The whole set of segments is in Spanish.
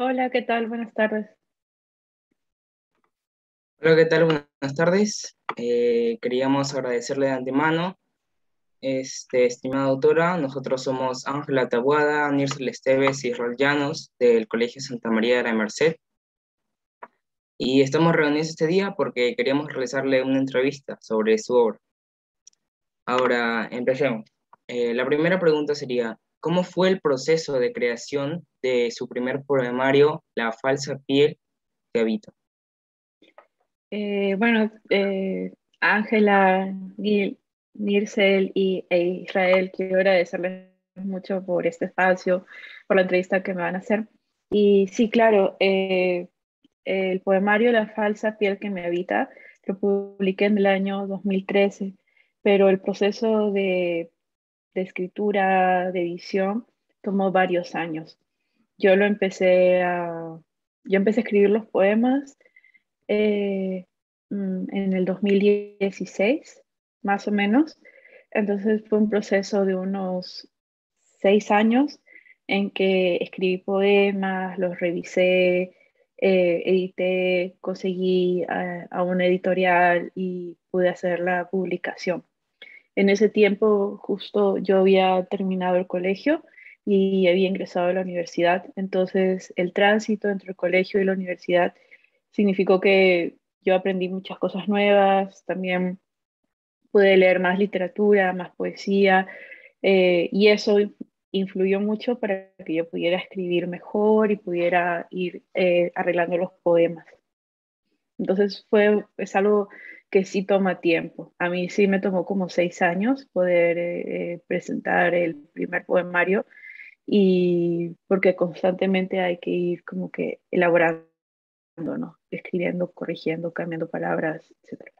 Hola, ¿qué tal? Buenas tardes. Hola, ¿qué tal? Buenas tardes. Queríamos agradecerle de antemano, estimada autora. Nosotros somos Ángela Tabuada, Nirsel Esteves y Rol Llanos del Colegio Santa María de la Merced. Y estamos reunidos este día porque queríamos realizarle una entrevista sobre su obra. Ahora, empecemos. La primera pregunta sería, ¿cómo fue el proceso de creación de su primer poemario, La falsa piel que habita? Bueno, Ángela, Nirsel e Israel, quiero agradecerles mucho por este espacio, por la entrevista que me van a hacer. Y sí, claro, el poemario La falsa piel que me habita lo publiqué en el año 2013, pero el proceso de escritura, de edición, tomó varios años. Yo lo empecé a, yo empecé a escribir los poemas eh, en el 2016, más o menos. Entonces fue un proceso de unos 6 años en que escribí poemas, los revisé, edité, conseguí a una editorial y pude hacer la publicación. En ese tiempo justo yo había terminado el colegio y había ingresado a la universidad, entonces el tránsito entre el colegio y la universidad significó que yo aprendí muchas cosas nuevas, también pude leer más literatura, más poesía, y eso influyó mucho para que yo pudiera escribir mejor y pudiera ir arreglando los poemas. Entonces es algo que sí toma tiempo. A mí sí me tomó como 6 años poder presentar el primer poemario y porque constantemente hay que ir como que elaborando, ¿no? Escribiendo, corrigiendo, cambiando palabras, etcétera.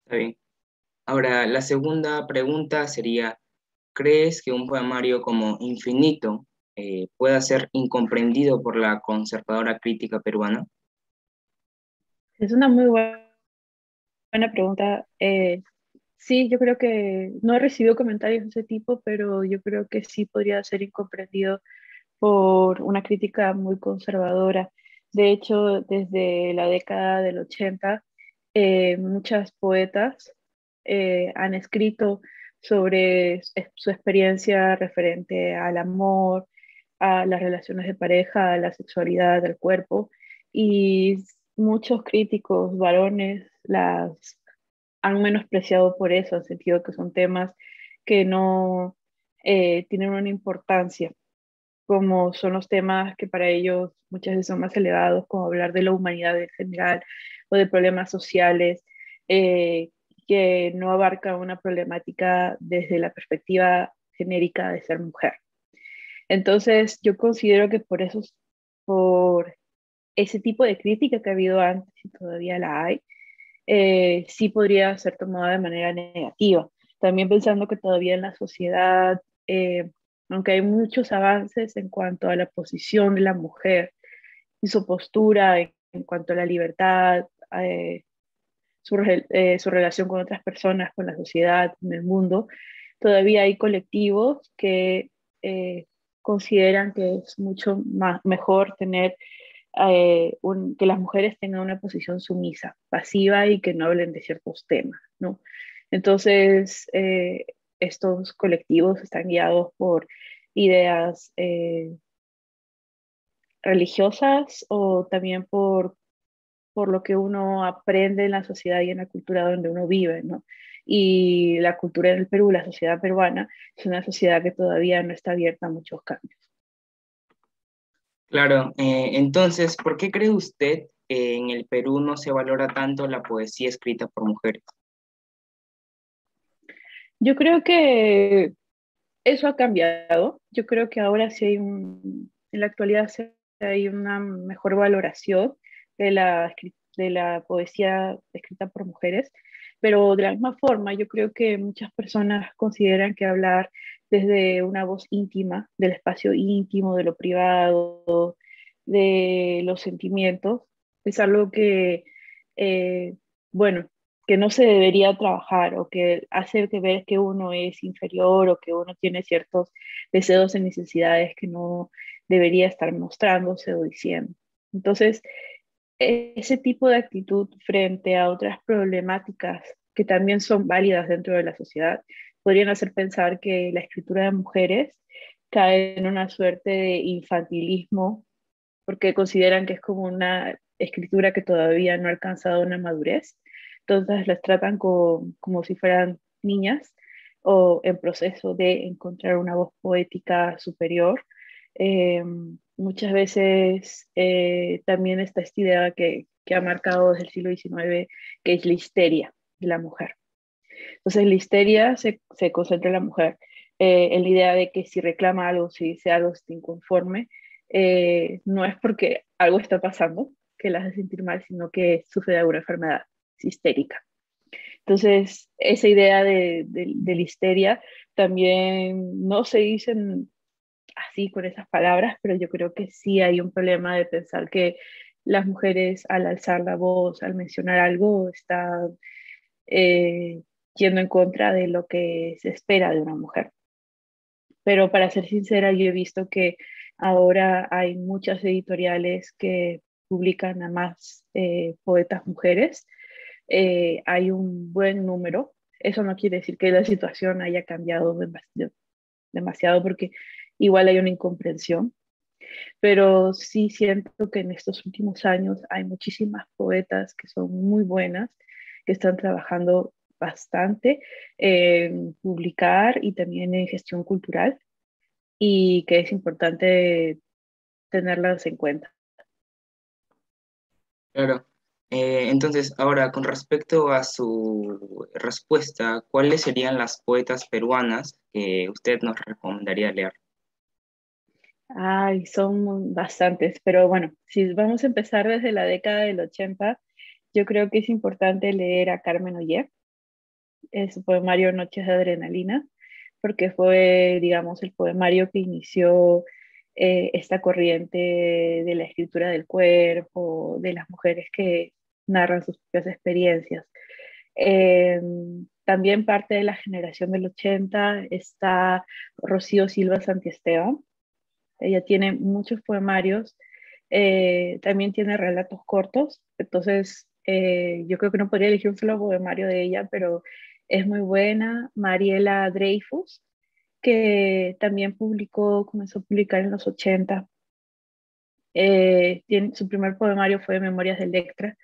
Está bien. Ahora, la segunda pregunta sería, ¿crees que un poemario como Infinito pueda ser incomprendido por la conservadora crítica peruana? Es una muy buena pregunta. Sí, yo creo que no he recibido comentarios de ese tipo, pero yo creo que sí podría ser incomprendido por una crítica muy conservadora. De hecho, desde la década del 80, muchas poetas han escrito sobre su experiencia referente al amor, a las relaciones de pareja, a la sexualidad, al cuerpo, y muchos críticos varones las han menospreciado por eso, han sentido que son temas que no tienen una importancia, como son los temas que para ellos muchas veces son más elevados, como hablar de la humanidad en general o de problemas sociales, eh, que no abarca una problemática desde la perspectiva genérica de ser mujer. Entonces, yo considero que por ese tipo de crítica que ha habido antes y todavía la hay, sí podría ser tomada de manera negativa. También pensando que todavía en la sociedad, aunque hay muchos avances en cuanto a la posición de la mujer y su postura en cuanto a la libertad, su relación con otras personas, con la sociedad, con el mundo, todavía hay colectivos que eh, consideran que es mucho más, mejor tener que las mujeres tengan una posición sumisa, pasiva y que no hablen de ciertos temas, ¿no? Entonces, estos colectivos están guiados por ideas religiosas o también por lo que uno aprende en la sociedad y en la cultura donde uno vive, ¿no? Y la cultura del Perú, la sociedad peruana, es una sociedad que todavía no está abierta a muchos cambios. Claro, entonces, ¿por qué cree usted que en el Perú no se valora tanto la poesía escrita por mujeres? Yo creo que eso ha cambiado. Yo creo que ahora sí en la actualidad sí hay una mejor valoración de la poesía escrita por mujeres, pero de la misma forma yo creo que muchas personas consideran que hablar desde una voz íntima, del espacio íntimo, de lo privado, de los sentimientos, es algo que, eh, bueno, que no se debería trabajar o que hace que ver que uno es inferior o que uno tiene ciertos deseos y necesidades que no debería estar mostrándose o diciendo. Entonces, ese tipo de actitud frente a otras problemáticas que también son válidas dentro de la sociedad, podrían hacer pensar que la escritura de mujeres cae en una suerte de infantilismo, porque consideran que es como una escritura que todavía no ha alcanzado una madurez. Entonces las tratan como si fueran niñas o en proceso de encontrar una voz poética superior. Eh, Muchas veces también está esta idea que ha marcado desde el siglo XIX, que es la histeria de la mujer. Entonces la histeria se concentra en la mujer, en la idea de que si reclama algo, si dice algo, si está inconforme, no es porque algo está pasando que la hace sentir mal, sino que sufre de alguna enfermedad, es histérica. Entonces, esa idea de la histeria también no se dicen así con esas palabras, pero yo creo que sí hay un problema de pensar que las mujeres al alzar la voz, al mencionar algo, están eh, yendo en contra de lo que se espera de una mujer. Pero para ser sincera, yo he visto que ahora hay muchas editoriales que publican a más poetas mujeres. Hay un buen número. Eso no quiere decir que la situación haya cambiado demasiado porque igual hay una incomprensión, pero sí siento que en estos últimos años hay muchísimas poetas que son muy buenas, que están trabajando bastante en publicar y también en gestión cultural y que es importante tenerlas en cuenta. Claro. Entonces, ahora, con respecto a su respuesta, ¿cuáles serían las poetas peruanas que usted nos recomendaría leer? Ay, son bastantes, pero bueno, si vamos a empezar desde la década del 80, yo creo que es importante leer a Carmen Oller, su poemario Noches de Adrenalina, porque fue, digamos, el poemario que inició esta corriente de la escritura del cuerpo, de las mujeres que narran sus propias experiencias. Eh, También parte de la generación del 80 está Rocío Silva Santiesteban. Ella tiene muchos poemarios, también tiene relatos cortos, entonces yo creo que no podría elegir un solo poemario de ella, pero es muy buena. Mariela Dreyfus, que también comenzó a publicar en los 80. Su primer poemario fue Memorias de Electra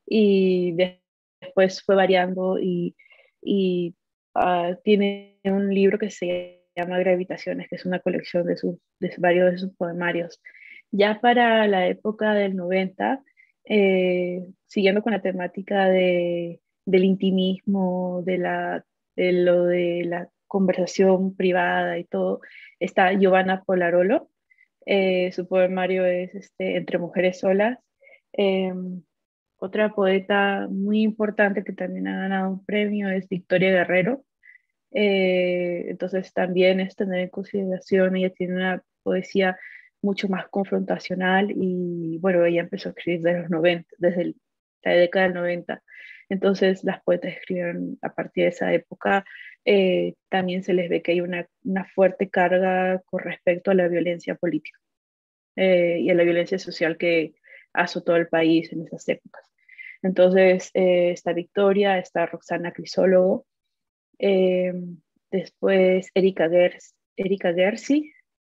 y después fue variando y tiene un libro que se llama Gravitaciones, que es una colección de varios de sus poemarios. Ya para la época del 90, siguiendo con la temática del intimismo, de la conversación privada y todo, está Giovanna Polarolo. Su poemario es Entre mujeres solas. Otra poeta muy importante que también ha ganado un premio es Victoria Guerrero. Entonces también es tener en consideración, ella tiene una poesía mucho más confrontacional y bueno, ella empezó a escribir desde los 90, la década del 90. Entonces las poetas escribieron a partir de esa época. También se les ve que hay una fuerte carga con respecto a la violencia política y a la violencia social que azotó el país en esas épocas. Entonces, está Victoria, está Roxana Crisólogo, eh, después Erika Gersi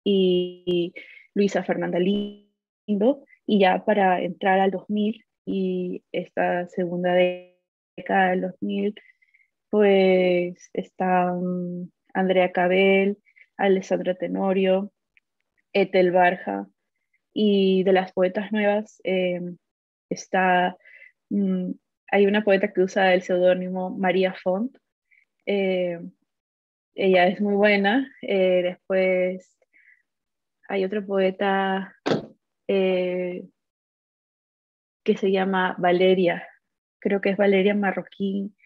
y Luisa Fernanda Lindo, y ya para entrar al 2000 y esta segunda década del 2000, pues están Andrea Cabel, Alessandra Tenorio, Ethel Barja, y de las poetas nuevas está, mm, hay una poeta que usa el seudónimo María Font. eh, Ella es muy buena. Después hay otra poeta eh, que se llama Valeria, creo que es Valeria Marroquín,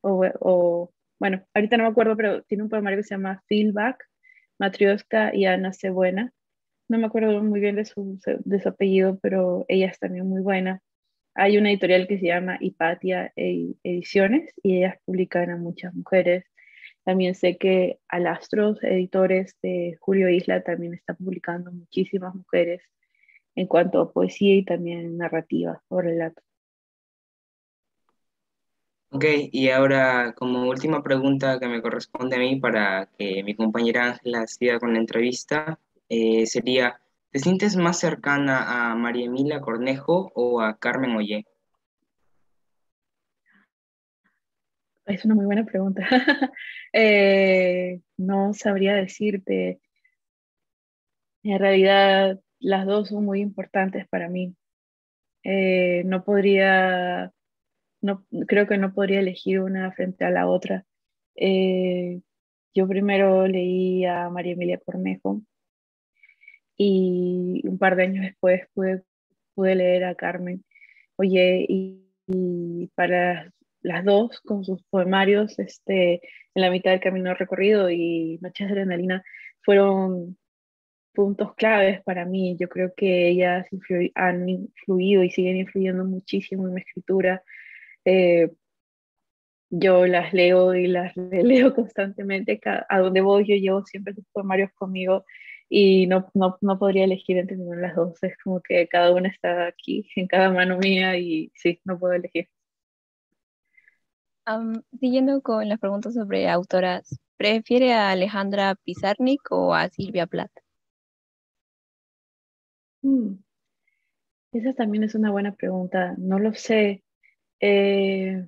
bueno, ahorita no me acuerdo, pero tiene un poemario que se llama Feedback, Matrioska y Ana Cebuena. No me acuerdo muy bien de su apellido, pero ella es también muy buena. Hay una editorial que se llama Hipatia Ediciones y ellas publican a muchas mujeres. También sé que Alastros, editores de Julio Isla, también está publicando muchísimas mujeres en cuanto a poesía y también narrativa o relato. Ok, y ahora como última pregunta que me corresponde a mí para que mi compañera Ángela siga con la entrevista, sería, ¿te sientes más cercana a María Emilia Cornejo o a Carmen Ollé? Es una muy buena pregunta. No sabría decirte. En realidad, las dos son muy importantes para mí. No podría, no, creo que no podría elegir una frente a la otra. Eh, yo primero leí a María Emilia Cornejo y un par de años después pude leer a Carmen. Oye, y para las dos, con sus poemarios, en la mitad del camino recorrido y Noches de Adrenalina, fueron puntos claves para mí. Yo creo que ellas han influido y siguen influyendo muchísimo en mi escritura. Eh, yo las leo y las releo constantemente. A donde voy, yo llevo siempre sus poemarios conmigo y no podría elegir entre ninguna de las dos. Es como que cada una está aquí, en cada mano mía y sí, no puedo elegir. Siguiendo con las preguntas sobre autoras, ¿prefiere a Alejandra Pizarnik o a Silvia Plath? Mm, esa también es una buena pregunta. No lo sé. Eh,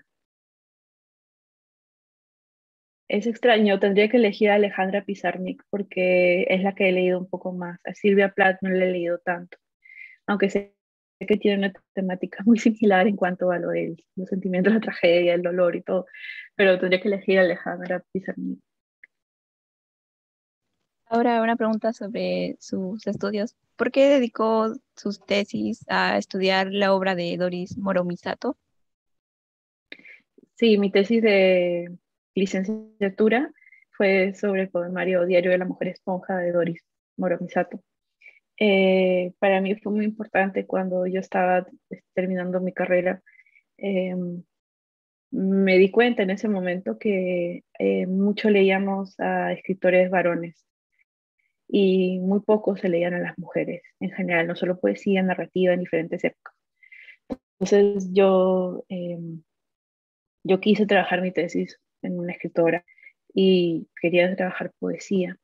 Es extraño, tendría que elegir a Alejandra Pizarnik porque es la que he leído un poco más. A Silvia Plath no la he leído tanto, aunque sé que tiene una temática muy similar en cuanto a lo de los sentimientos, la tragedia, el dolor y todo, pero tendría que elegir a Alejandra Pizarnik. Ahora una pregunta sobre sus estudios. ¿Por qué dedicó sus tesis a estudiar la obra de Doris Moromisato? Sí, mi tesis de licenciatura fue sobre el poemario Diario de la Mujer Esponja de Doris Moromisato. Para mí fue muy importante cuando yo estaba terminando mi carrera. em, Me di cuenta en ese momento que mucho leíamos a escritores varones y muy poco se leían a las mujeres en general, no solo poesía, narrativa en diferentes épocas. Entonces yo quise trabajar mi tesis en una escritora y quería trabajar poesía.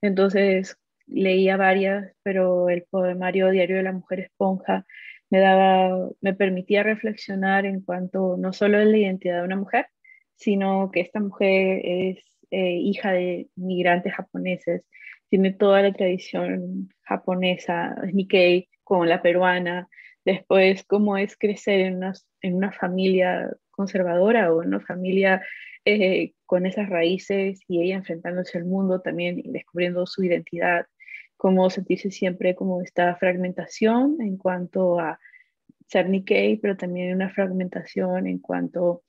Entonces leía varias, pero el poemario Diario de la Mujer Esponja me permitía reflexionar en cuanto no solo a la identidad de una mujer, sino que esta mujer es hija de migrantes japoneses, tiene toda la tradición japonesa, es Nikkei, con la peruana, después cómo es crecer en una familia conservadora o en una familia con esas raíces y ella enfrentándose al mundo también y descubriendo su identidad, cómo sentirse siempre como esta fragmentación en cuanto a ser Nikkei, pero también una fragmentación en cuanto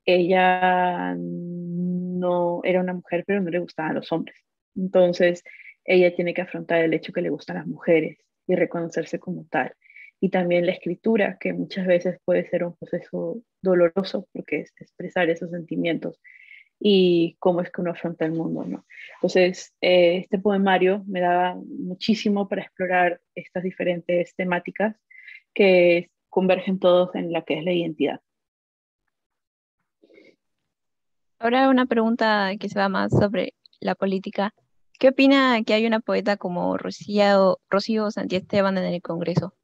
ella no era una mujer, pero no le gustaban los hombres. Entonces, ella tiene que afrontar el hecho que le gustan las mujeres y reconocerse como tal. Y también la escritura, que muchas veces puede ser un proceso doloroso porque es expresar esos sentimientos y cómo es que uno afronta el mundo, ¿no? Entonces, este poemario me daba muchísimo para explorar estas diferentes temáticas que convergen todos en la que es la identidad. Ahora una pregunta que se va más sobre la política. ¿Qué opina que hay una poeta como Rocío Santiesteban en el Congreso?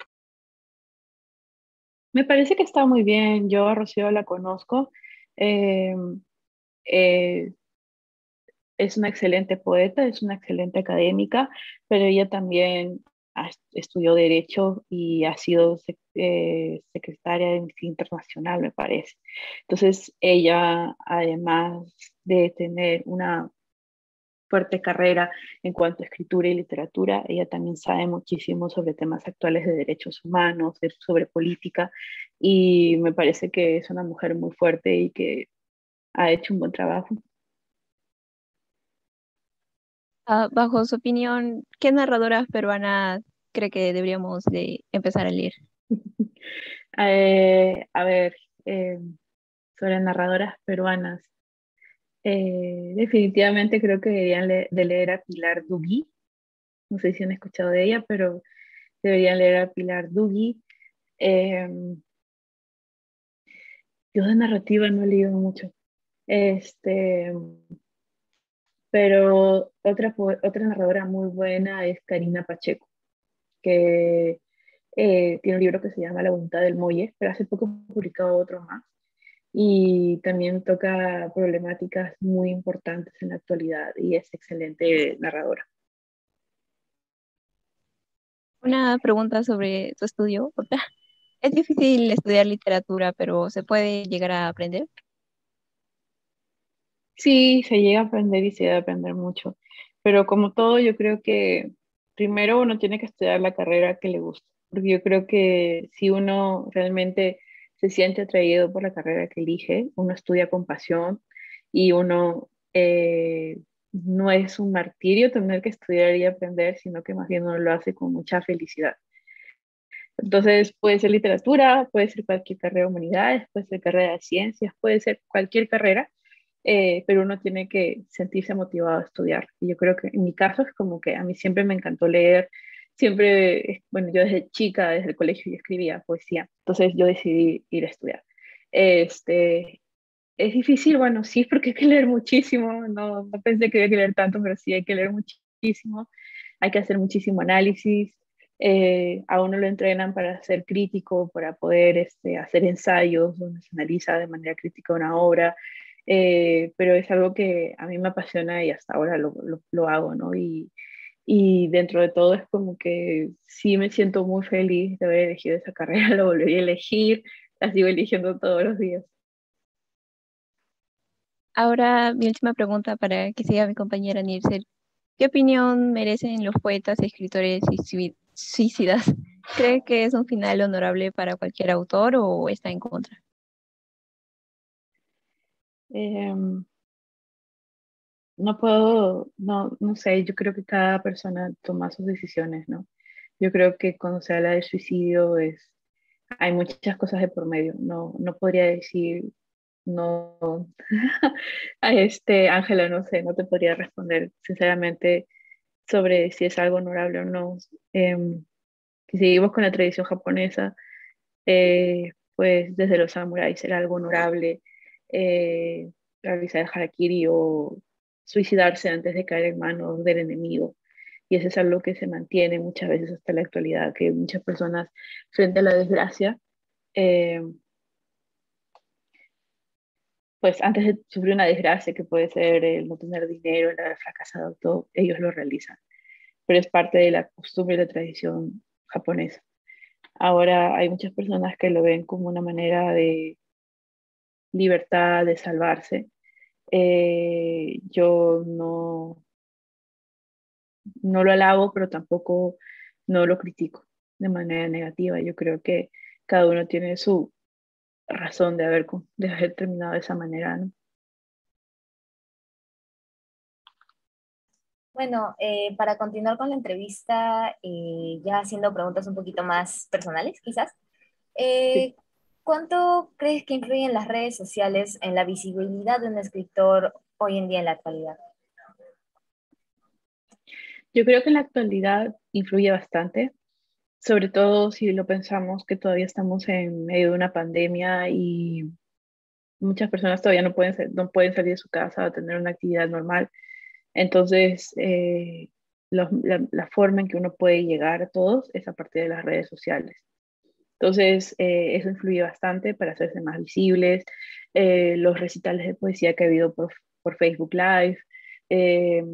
Me parece que está muy bien. Yo a Rocío la conozco. Eh, eh, es una excelente poeta, es una excelente académica, pero ella también estudió Derecho y ha sido secretaria de Amnistía Internacional, me parece. Entonces, ella, además de tener una fuerte carrera en cuanto a escritura y literatura, ella también sabe muchísimo sobre temas actuales de derechos humanos, sobre política, y me parece que es una mujer muy fuerte y que ha hecho un buen trabajo. Bajo su opinión, ¿qué narradoras peruanas cree que deberíamos de empezar a leer? A ver, sobre narradoras peruanas. Definitivamente creo que deberían de leer a Pilar Dugui. No sé si han escuchado de ella, pero deberían leer a Pilar Dugui. Eh, yo de narrativa no he leído mucho. Este, pero otra narradora muy buena es Karina Pacheco, que tiene un libro que se llama La voluntad del muelle, pero hace poco ha publicado otro más. Y también toca problemáticas muy importantes en la actualidad y es excelente narradora. Una pregunta sobre tu estudio. Otra. Es difícil estudiar literatura, pero ¿se puede llegar a aprender? Sí, se llega a aprender y se debe aprender mucho, pero como todo, yo creo que primero uno tiene que estudiar la carrera que le gusta, porque yo creo que si uno realmente se siente atraído por la carrera que elige, uno estudia con pasión y uno no es un martirio tener que estudiar y aprender, sino que más bien uno lo hace con mucha felicidad. Entonces puede ser literatura, puede ser cualquier carrera de humanidades, puede ser carrera de ciencias, puede ser cualquier carrera, pero uno tiene que sentirse motivado a estudiar. Y yo creo que en mi caso es como que a mí siempre me encantó leer, siempre, bueno, yo desde chica, desde el colegio, yo escribía poesía, entonces yo decidí ir a estudiar. Este, es difícil, bueno, sí, porque hay que leer muchísimo, no pensé que había que leer tanto, pero sí hay que leer muchísimo, hay que hacer muchísimo análisis, a uno lo entrenan para ser crítico, para poder hacer ensayos donde se analiza de manera crítica una obra, pero es algo que a mí me apasiona y hasta ahora lo hago, ¿no? Y dentro de todo es como que sí me siento muy feliz de haber elegido esa carrera, lo volvería a elegir, la sigo eligiendo todos los días. Ahora, mi última pregunta para que siga mi compañera Nircel. ¿Qué opinión merecen los poetas y escritores suicidas? ¿Cree que es un final honorable para cualquier autor o está en contra? Em, no puedo, no sé, yo creo que cada persona toma sus decisiones, ¿no? Yo creo que cuando se habla de suicidio hay muchas cosas de por medio, no podría decir, no, a Ángela, no sé, no te podría responder sinceramente sobre si es algo honorable o no. Si seguimos con la tradición japonesa, pues desde los samuráis era algo honorable eh, realizar el harakiri o suicidarse antes de caer en manos del enemigo. Y eso es algo que se mantiene muchas veces hasta la actualidad, que muchas personas frente a la desgracia, eh, pues antes de sufrir una desgracia que puede ser el no tener dinero, el haber fracasado, todo, ellos lo realizan. Pero es parte de la costumbre y la tradición japonesa. Ahora hay muchas personas que lo ven como una manera de libertad, de salvarse. Yo no lo alabo, pero tampoco no lo critico de manera negativa. Yo creo que cada uno tiene su razón de haber terminado de esa manera, ¿no? Bueno, para continuar con la entrevista, ya haciendo preguntas un poquito más personales, quizás, Sí. eh, ¿cuánto crees que influyen las redes sociales en la visibilidad de un escritor hoy en día en la actualidad? Yo creo que en la actualidad influye bastante, sobre todo si lo pensamos que todavía estamos en medio de una pandemia y muchas personas todavía no pueden salir de su casa a tener una actividad normal. Entonces, la forma en que uno puede llegar a todos es a partir de las redes sociales. Entonces, eso influye bastante para hacerse más visibles. Los recitales de poesía que ha habido por Facebook Live, eh,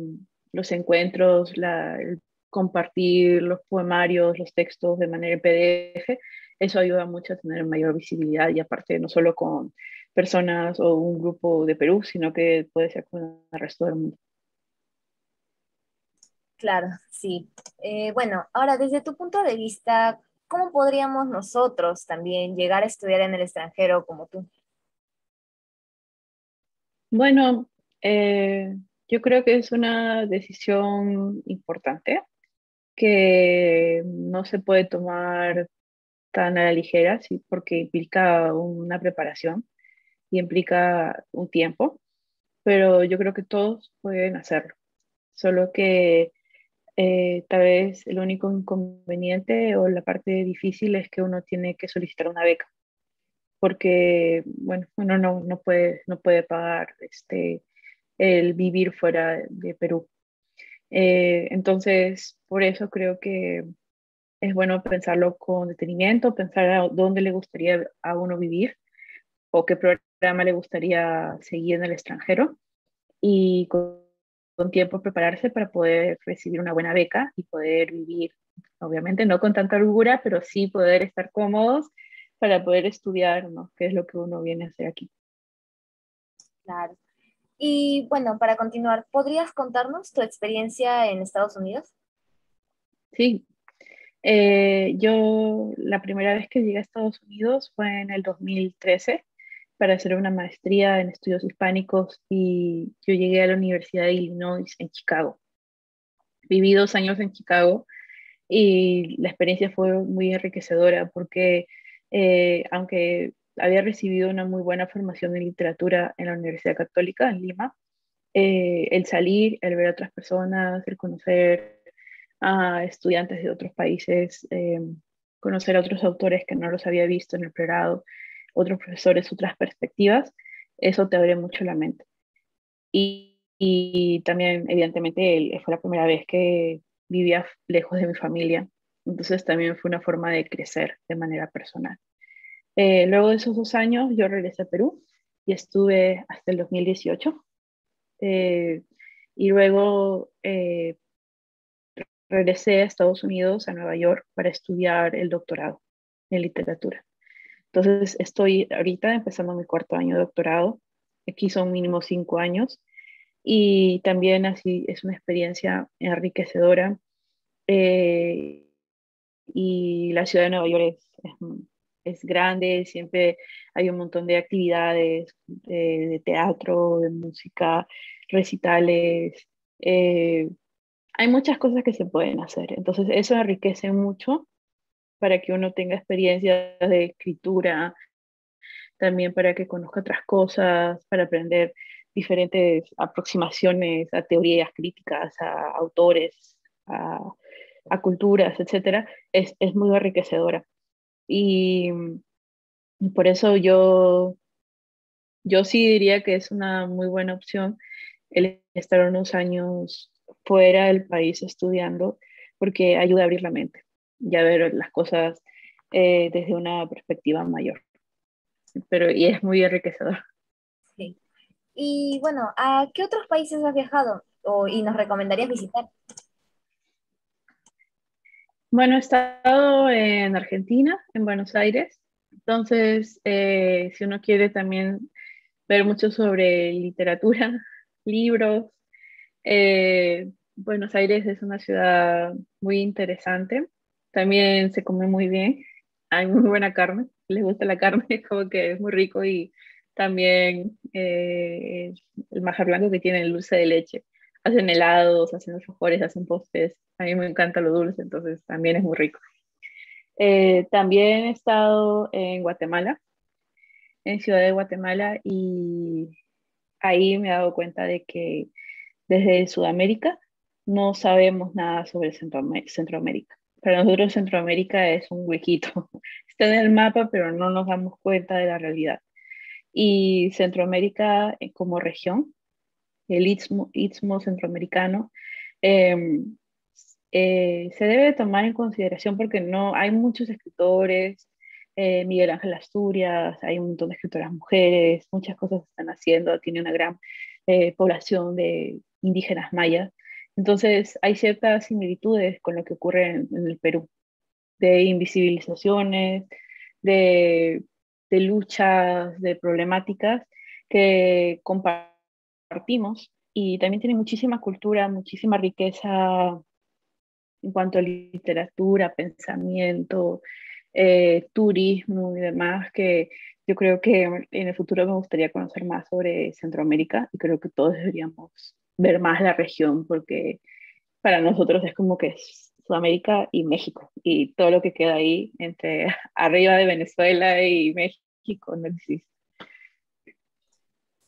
los encuentros, el compartir los poemarios, los textos de manera en PDF, eso ayuda mucho a tener mayor visibilidad y aparte no solo con personas o un grupo de Perú, sino que puede ser con el resto del mundo. Claro, sí. Bueno, ahora desde tu punto de vista, ¿cómo podríamos nosotros también llegar a estudiar en el extranjero como tú? Bueno, yo creo que es una decisión importante que no se puede tomar tan a la ligera, sí, porque implica una preparación y implica un tiempo. pero yo creo que todos pueden hacerlo. Solo que tal vez el único inconveniente o la parte difícil es que uno tiene que solicitar una beca, porque, bueno, uno no puede pagar el vivir fuera de Perú. Entonces, por eso creo que es bueno pensarlo con detenimiento, pensar a dónde le gustaría a uno vivir o qué programa le gustaría seguir en el extranjero y con tiempo prepararse para poder recibir una buena beca y poder vivir, obviamente no con tanta holgura, pero sí poder estar cómodos para poder estudiar, ¿no? Que es lo que uno viene a hacer aquí. Claro. Y bueno, para continuar, ¿podrías contarnos tu experiencia en Estados Unidos? Sí, yo la primera vez que llegué a Estados Unidos fue en el 2013 para hacer una maestría en estudios hispánicos y yo llegué a la Universidad de Illinois en Chicago. Viví 2 años en Chicago y la experiencia fue muy enriquecedora porque aunque había recibido una muy buena formación en literatura en la Universidad Católica en Lima, el salir, el ver a otras personas, el conocer a estudiantes de otros países, conocer a otros autores que no los había visto en el pregrado, otros profesores, otras perspectivas, eso te abre mucho la mente. Y también, evidentemente, fue la primera vez que vivía lejos de mi familia, entonces también fue una forma de crecer de manera personal. Luego de esos 2 años, yo regresé a Perú y estuve hasta el 2018. eh, y luego regresé a Estados Unidos, a Nueva York, para estudiar el doctorado en literatura. Entonces, estoy ahorita empezando mi 4 año de doctorado. Aquí son mínimo 5 años y también así es una experiencia enriquecedora. eh, y la ciudad de Nueva York es grande, siempre hay un montón de actividades de teatro, de música, recitales. Hay muchas cosas que se pueden hacer. Entonces, eso enriquece mucho para que uno tenga experiencias de escritura, también para que conozca otras cosas, para aprender diferentes aproximaciones a teorías críticas, a autores, a culturas, etcétera, es muy enriquecedora. Y, y por eso yo sí diría que es una muy buena opción el estar unos años fuera del país estudiando, porque ayuda a abrir la mente y a ver las cosas desde una perspectiva mayor. Pero, y es muy enriquecedor. Sí. Y bueno, ¿a qué otros países has viajado y nos recomendarías visitar? Bueno, he estado en Argentina, en Buenos Aires. Entonces, si uno quiere también ver mucho sobre literatura, libros, Buenos Aires es una ciudad muy interesante. También se come muy bien. Hay muy buena carne. Les gusta la carne, como que es muy rico y también el manjar blanco que tiene el dulce de leche. Hacen helados, hacen alfajores, hacen postres. A mí me encanta lo dulce, entonces también es muy rico. También he estado en Guatemala, en Ciudad de Guatemala, y ahí me he dado cuenta de que desde Sudamérica no sabemos nada sobre Centroamérica. Para nosotros Centroamérica es un huequito. Está en el mapa, pero no nos damos cuenta de la realidad. Y Centroamérica como región, el istmo centroamericano, eh, se debe tomar en consideración porque no hay muchos escritores, Miguel Ángel Asturias, hay un montón de escritoras mujeres, muchas cosas se están haciendo, tiene una gran población de indígenas mayas. Entonces hay ciertas similitudes con lo que ocurre en el Perú, de invisibilizaciones, de, de luchas, de problemáticas que compartimos y también tiene muchísima cultura, muchísima riqueza en cuanto a literatura, pensamiento, turismo y demás, que yo creo que en el futuro me gustaría conocer más sobre Centroamérica y creo que todos deberíamos ver más la región porque para nosotros es como que es Sudamérica y México y todo lo que queda ahí entre arriba de Venezuela y México no existe.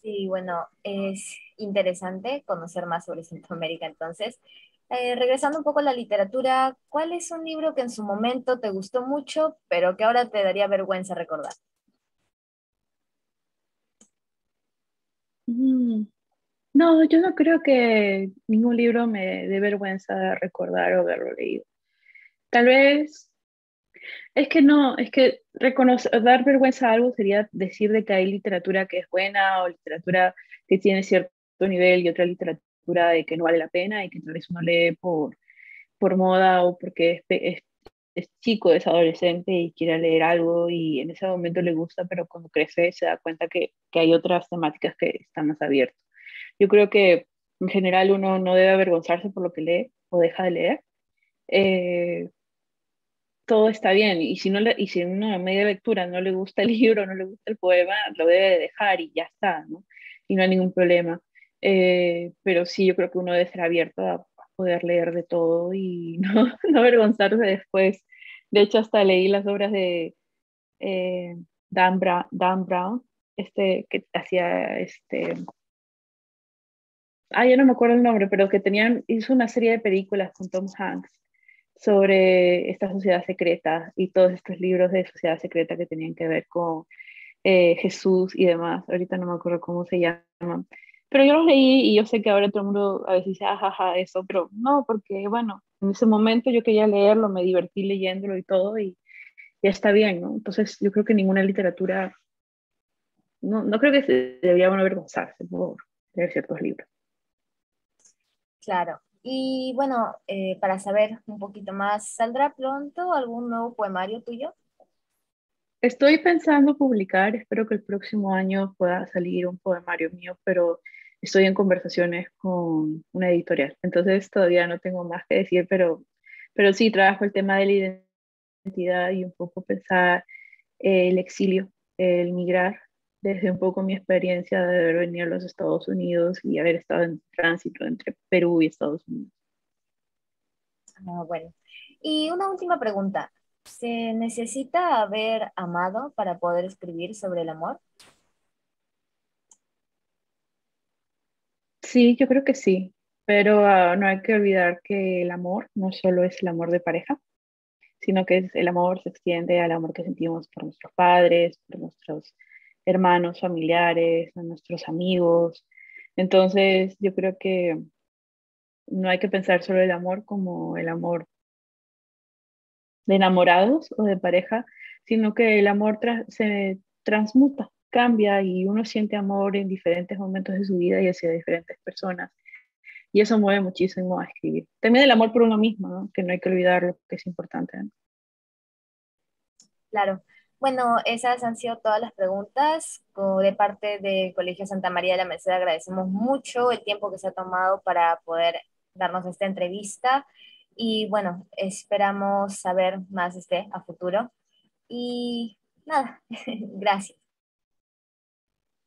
Sí, bueno, es interesante conocer más sobre Centroamérica. Entonces, regresando un poco a la literatura, ¿cuál es un libro que en su momento te gustó mucho, pero que ahora te daría vergüenza recordar? Mm, No, yo no creo que ningún libro me dé vergüenza recordar o haberlo leído. Tal vez, es que no, es que reconocer, dar vergüenza a algo sería decir de que hay literatura que es buena o literatura que tiene cierto nivel y otra literatura de que no vale la pena y que tal vez uno lee por moda o porque es chico, es adolescente y quiere leer algo y en ese momento le gusta, pero cuando crece se da cuenta que hay otras temáticas que están más abiertas. Yo creo que en general uno no debe avergonzarse por lo que lee o deja de leer. Eh, Todo está bien y si, no y si en una media lectura no le gusta el libro, no le gusta el poema, lo debe de dejar y ya está, ¿no? Y no hay ningún problema. Pero sí, yo creo que uno debe ser abierto a poder leer de todo y no avergonzarse después. De hecho, hasta leí las obras de Dan Brown, que hacía ya no me acuerdo el nombre, pero que hizo una serie de películas con Tom Hanks sobre esta sociedad secreta y todos estos libros de sociedad secreta que tenían que ver con Jesús y demás. Ahorita no me acuerdo cómo se llaman. Pero yo los leí y yo sé que ahora todo el mundo a veces dice, ajaja, eso, pero no, porque bueno, en ese momento yo quería leerlo, me divertí leyéndolo y todo y ya está bien, ¿no? Entonces yo creo que ninguna literatura, no creo que se debería uno avergonzarse por leer ciertos libros. Claro. Y bueno, para saber un poquito más, ¿saldrá pronto algún nuevo poemario tuyo? Estoy pensando publicar, espero que el próximo año pueda salir un poemario mío, pero estoy en conversaciones con una editorial, entonces todavía no tengo más que decir, pero sí trabajo el tema de la identidad y un poco pensar el exilio, el migrar, desde un poco mi experiencia de haber venido a los Estados Unidos y haber estado en tránsito entre Perú y Estados Unidos. Ah, bueno. Y una última pregunta. ¿Se necesita haber amado para poder escribir sobre el amor? Sí, yo creo que sí, pero no hay que olvidar que el amor no solo es el amor de pareja, sino que el amor se extiende al amor que sentimos por nuestros padres, por nuestros hermanos, familiares, a nuestros amigos. Entonces, yo creo que no hay que pensar solo el amor como el amor de enamorados o de pareja, sino que el amor se transmuta, cambia y uno siente amor en diferentes momentos de su vida y hacia diferentes personas. Y eso mueve muchísimo a escribir. También el amor por uno mismo, ¿no? Que no hay que olvidarlo, que es importante, ¿no? Claro. Bueno, esas han sido todas las preguntas. De parte del Colegio Santa María de la Merced agradecemos mucho el tiempo que se ha tomado para poder darnos esta entrevista y bueno, esperamos saber más de usted a futuro. Y nada, gracias.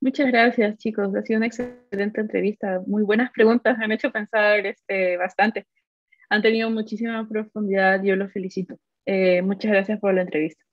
Muchas gracias, chicos. Ha sido una excelente entrevista. Muy buenas preguntas. Me han hecho pensar bastante. Han tenido muchísima profundidad. Yo los felicito. Muchas gracias por la entrevista.